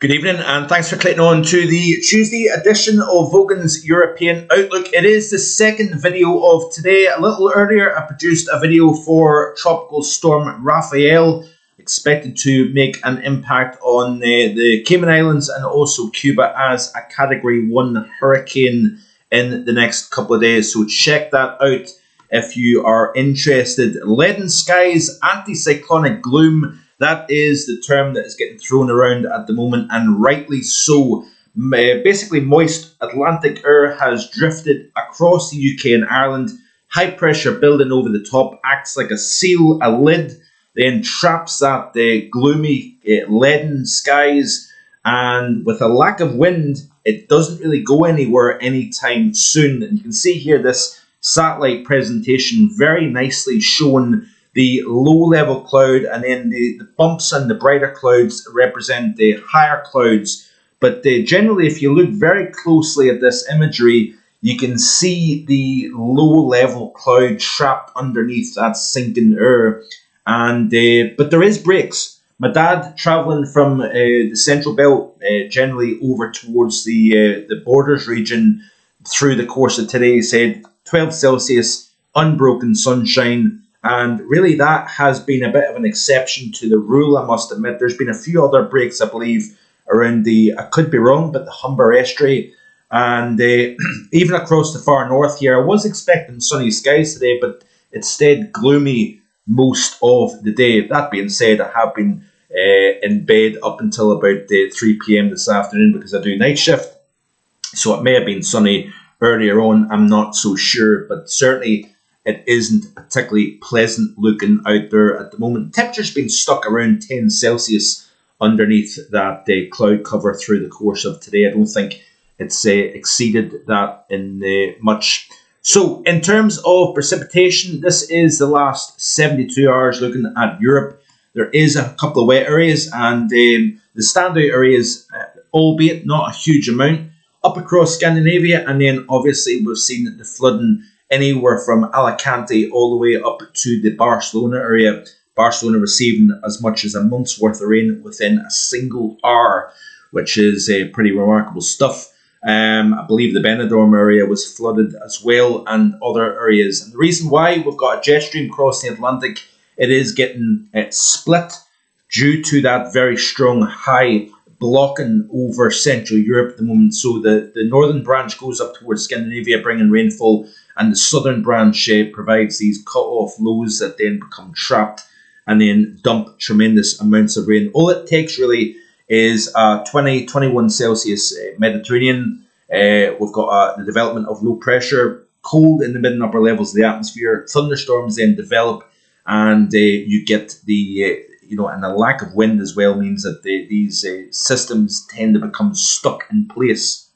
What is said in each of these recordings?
Good evening and thanks for clicking on to the Tuesday edition of Vogan's European Outlook. It is the second video of today. A little earlier I produced a video for Tropical Storm Rafael, expected to make an impact on the Cayman Islands and also Cuba as a Category 1 hurricane in the next couple of days. So check that out if you are interested. Leaden skies, anticyclonic gloom. That is the term that is getting thrown around at the moment, and rightly so. Basically, moist Atlantic air has drifted across the UK and Ireland. High pressure building over the top acts like a seal, a lid, then traps that gloomy, leaden skies. And with a lack of wind, it doesn't really go anywhere anytime soon. And you can see here this satellite presentation very nicely showing the low-level cloud, and then the bumps and the brighter clouds represent the higher clouds. But generally, if you look very closely at this imagery, you can see the low-level cloud trapped underneath that sinking air. And but there is breaks. My dad, travelling from the Central Belt, generally over towards the borders region through the course of today, said 12 Celsius, unbroken sunshine. And really that has been a bit of an exception to the rule, I must admit. There's been a few other breaks, I believe, around I could be wrong, but the Humber Estuary. And even across the far north here, I was expecting sunny skies today, but it stayed gloomy most of the day. That being said, I have been in bed up until about 3 p.m. this afternoon because I do night shift. So it may have been sunny earlier on, I'm not so sure, but certainly it isn't particularly pleasant looking out there at the moment. Temperature's been stuck around 10 Celsius underneath that cloud cover through the course of today. I don't think it's exceeded that in much. So in terms of precipitation, this is the last 72 hours looking at Europe. There is a couple of wet areas, and the standout areas, albeit not a huge amount, up across Scandinavia, and then obviously we've seen the flooding anywhere from Alicante all the way up to the Barcelona area. Barcelona receiving as much as a month's worth of rain within a single hour, which is pretty remarkable stuff. I believe the Benidorm area was flooded as well, and other areas. And the reason why we've got a jet stream crossing the Atlantic, it is getting split due to that very strong high blocking over Central Europe at the moment. So the northern branch goes up towards Scandinavia, bringing rainfall, and the southern branch provides these cut-off lows that then become trapped and then dump tremendous amounts of rain. All it takes really is 21 Celsius Mediterranean. We've got the development of low pressure, cold in the mid and upper levels of the atmosphere. Thunderstorms then develop, and you get the and the lack of wind as well means that these systems tend to become stuck in place.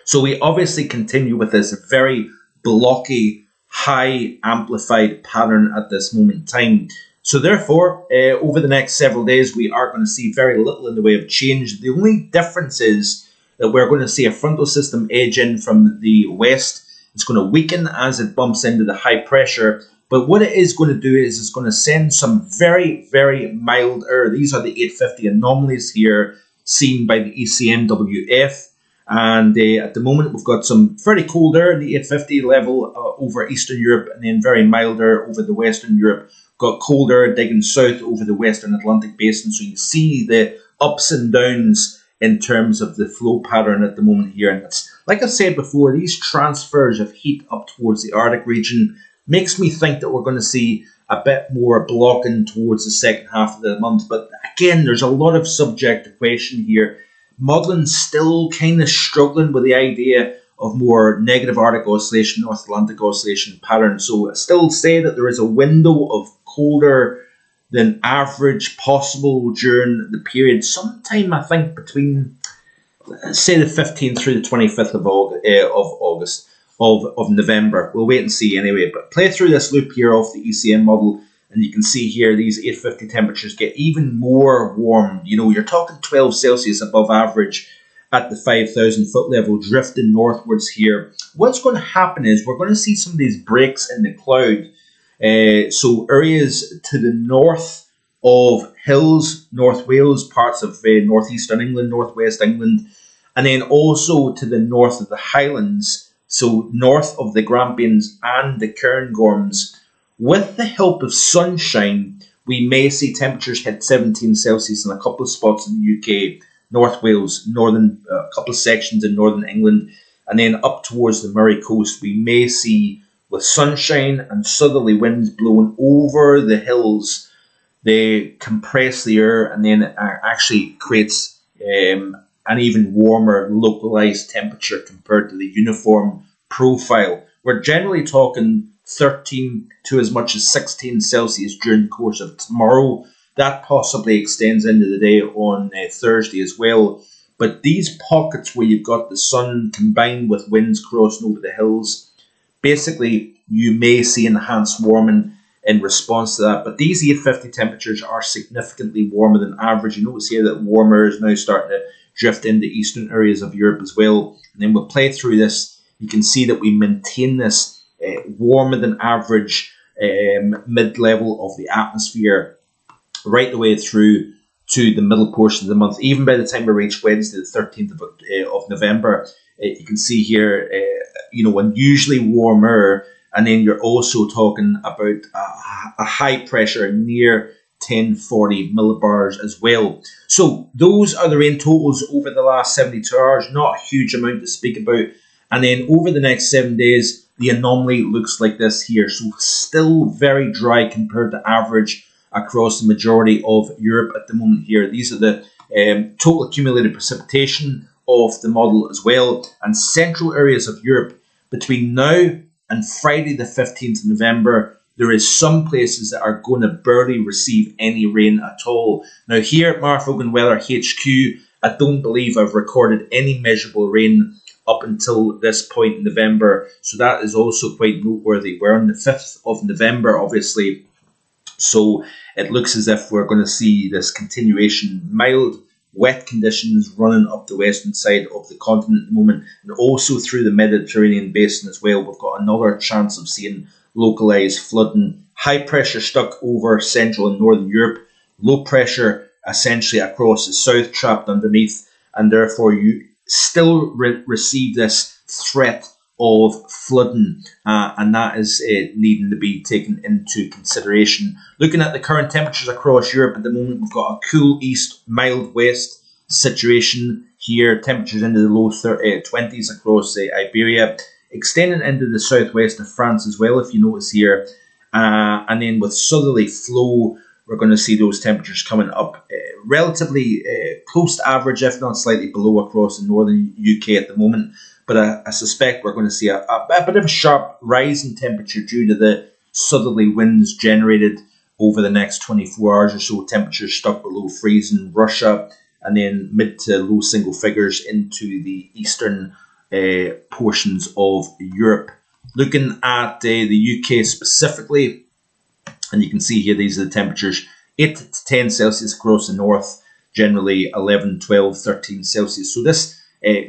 So we obviously continue with this very blocky, high amplified pattern at this moment in time. So therefore, over the next several days, we are going to see very little in the way of change. The only difference is that we're going to see a frontal system edge in from the west. It's going to weaken as it bumps into the high pressure. But what it is going to do is it's going to send some very, very mild air. These are the 850 anomalies here seen by the ECMWF. And at the moment, we've got some fairly cold air in the 850 level over Eastern Europe, and then very mild air over the Western Europe. Got cold air digging south over the Western Atlantic Basin. So you see the ups and downs in terms of the flow pattern at the moment here. And it's, like I said before, these transfers of heat up towards the Arctic region makes me think that we're going to see a bit more blocking towards the second half of the month. But again, there's a lot of subjective question here. Modelling still kind of struggling with the idea of more negative Arctic oscillation, North Atlantic oscillation pattern. So I still say that there is a window of colder than average possible during the period. Sometime, I think, between, say, the 15th through the 25th of November. We'll wait and see anyway. But play through this loop here off the ECM model, and you can see here these 850 temperatures get even more warm. You're talking 12 Celsius above average at the 5,000 foot level, drifting northwards here. What's going to happen is we're going to see some of these breaks in the cloud. So areas to the north of hills, North Wales, parts of northeastern England, northwest England, and then also to the north of the Highlands, so north of the Grampians and the Cairngorms. With the help of sunshine, we may see temperatures hit 17 Celsius in a couple of spots in the UK, North Wales, a couple of sections in northern England, and then up towards the Murray coast, we may see, with sunshine and southerly winds blowing over the hills, they compress the air, and then it actually creates an even warmer localized temperature compared to the uniform profile. We're generally talking 13 to as much as 16 Celsius during the course of tomorrow. That possibly extends into the day on Thursday as well. But these pockets where you've got the sun combined with winds crossing over the hills, basically you may see enhanced warming in response to that. But these 850 temperatures are significantly warmer than average. You notice here that warmer is now starting to drift into eastern areas of Europe as well. And then we'll play through this. You can see that we maintain this warmer than average mid-level of the atmosphere right the way through to the middle portion of the month. Even by the time we reach Wednesday, the 13th of November, you can see here, unusually warmer. And then you're also talking about a high pressure near 1040 millibars as well. So those are the rain totals over the last 72 hours. Not a huge amount to speak about. And then over the next 7 days, the anomaly looks like this here. So still very dry compared to average across the majority of Europe at the moment here. These are the total accumulated precipitation of the model as well. And central areas of Europe between now and Friday the 15th of November, there is some places that are going to barely receive any rain at all. Now here at Mark Vogan Weather HQ, I don't believe I've recorded any measurable rain up until this point in November. So that is also quite noteworthy. We're on the 5th of November, obviously. So it looks as if we're going to see this continuation, mild, wet conditions running up the western side of the continent at the moment, and also through the Mediterranean basin as well. We've got another chance of seeing localized flooding. High pressure stuck over central and northern Europe, low pressure essentially across the south trapped underneath, and therefore you still receive this threat of flooding, and that is needing to be taken into consideration. Looking at the current temperatures across Europe at the moment, we've got a cool east, mild west situation here. Temperatures into the low 20s across Iberia, extending into the southwest of France as well, if you notice here. And then with southerly flow, we're going to see those temperatures coming up relatively close to average, if not slightly below, across the northern UK at the moment. But I suspect we're going to see a bit of a sharp rise in temperature due to the southerly winds generated over the next 24 hours or so. Temperatures stuck below freezing Russia, and then mid to low single figures into the eastern portions of Europe. Looking at the UK specifically, and you can see here, these are the temperatures, 8 to 10 Celsius across the north, generally 11, 12, 13 Celsius. So this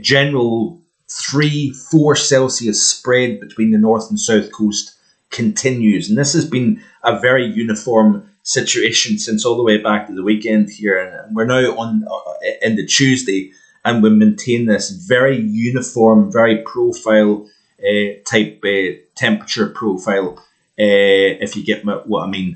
general 3-4 Celsius spread between the north and south coast continues. And this has been a very uniform situation since all the way back to the weekend here. And we're now on into Tuesday, and we maintain this very uniform, very profile type temperature profile. If you get what I mean.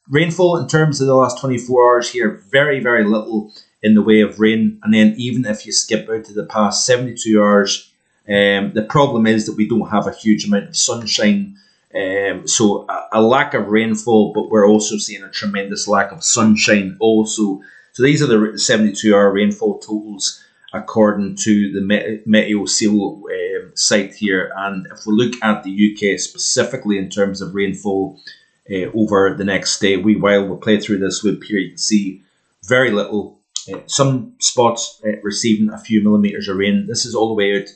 Rainfall in terms of the last 24 hours here, very, very little in the way of rain. And then even if you skip out to the past 72 hours, the problem is that we don't have a huge amount of sunshine. So a lack of rainfall, but we're also seeing a tremendous lack of sunshine also. So these are the 72-hour rainfall totals according to the Meteo Seal site here. And if we look at the UK specifically in terms of rainfall over the next wee while, we'll play through this loop here. You can see very little. Some spots receiving a few millimetres of rain. This is all the way out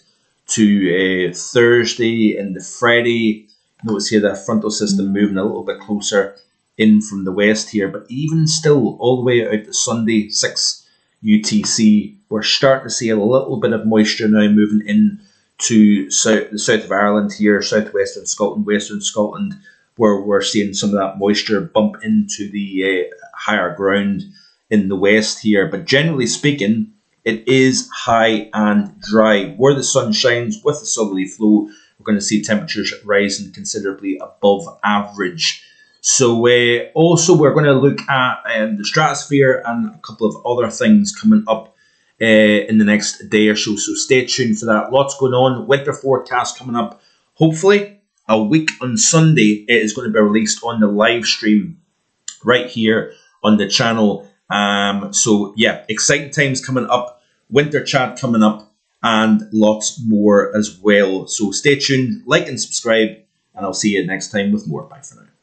to Thursday and the Friday. Notice here the frontal system moving a little bit closer in from the west here. But even still, all the way out to Sunday, 6 UTC, we're starting to see a little bit of moisture now moving in to the south of Ireland here, southwestern Scotland, western Scotland, where we're seeing some of that moisture bump into the higher ground in the west here. But generally speaking, it is high and dry. Where the sun shines with the southerly flow, we're going to see temperatures rising considerably above average. So also we're going to look at the stratosphere and a couple of other things coming up in the next day or so. So stay tuned for that. Lots going on. Winter forecast coming up. Hopefully a week on Sunday it is going to be released on the live stream right here on the channel. So yeah, exciting times coming up. Winter chat coming up. And lots more as well. So stay tuned, like and subscribe, and I'll see you next time with more. Bye for now.